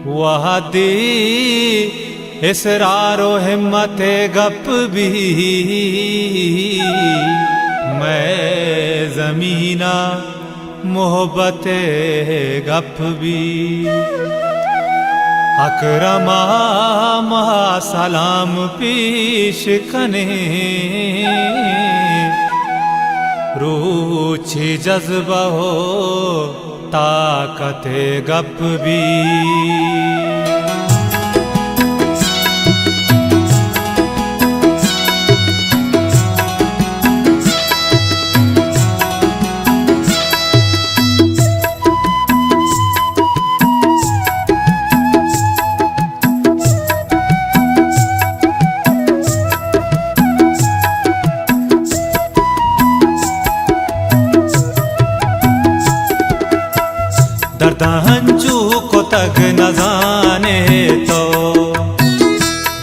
वहादी इसरारो हिम्मते गप भी मैं ज़मीना मोहब्बते गप भी अकरमा महा सलाम पेश कने रूची जज्बा हो ताकत गप भी दर्द हंचू को तक न जाने तो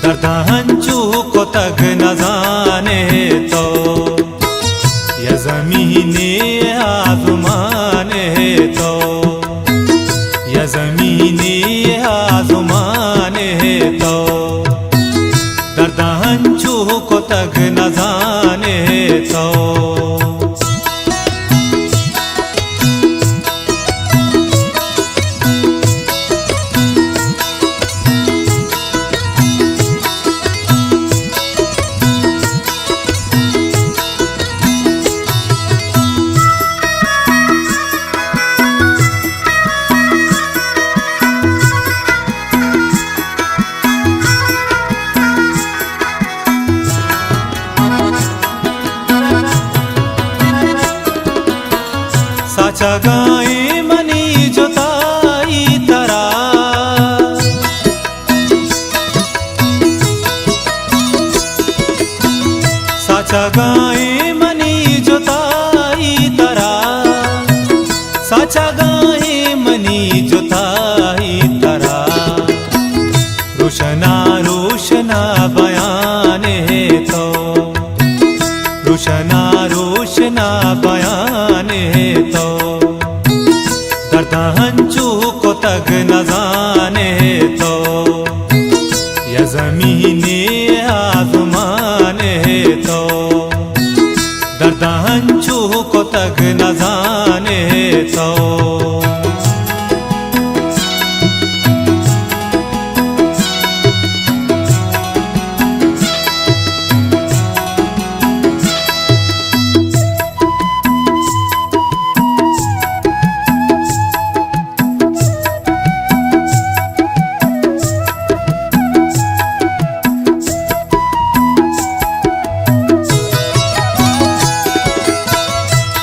दर्द हंचू को तक न जाने तो ये ज़मीने आज़माने तो ये ज़मीने आज़माने तो दर्द हंचू को तक न जाने तो साचा गाए मनी जोताई तरा साचा गाए मनी जोताई तरा साचा गाए मनी जोताई तरा रोशना रोशना बयान है तो रोशना रोशना बयान है तो दर्द हंचू को तक न जाने तो ये ज़मीने आज़मान है तो दर्द हंचू को तक न जाने तो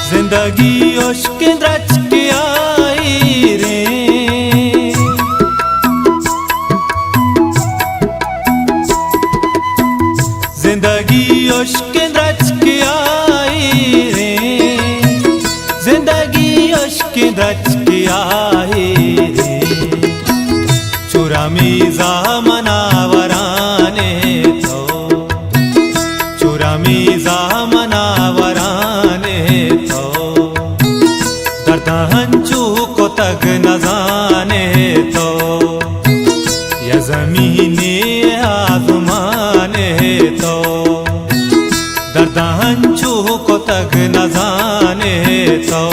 जिंदगी उश्क रच के आई रे जिंदगी उश्क रच के आई रे जिंदगी उश्क रच के आई रे चुरा मीज़ा मनावराने तो चुरा मीज़ा मनावराने तो दर्द हंचू को तक न जाने तो ये ज़मीने आज़मान है तो दर्द हंचू को तक न जाने तो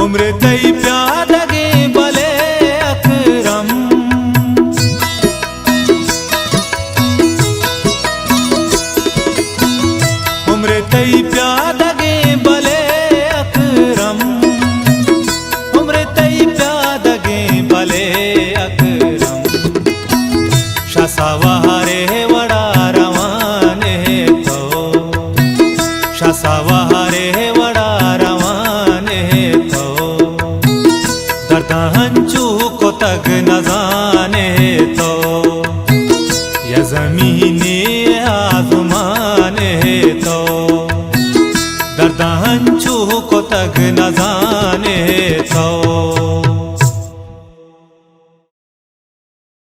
उम्र तई प्यार लगे भले अकरम उम्र तई प्यार लगे भले अकरम उम्र तई प्यार लगे भले अकरम शासावारे वड़ा रवाने तो शासावारे वड़ा रवाने तो दर्दांचू को तक न जाने तो या ज़मीने आसमाने तो दर्दांचू को तक न जाने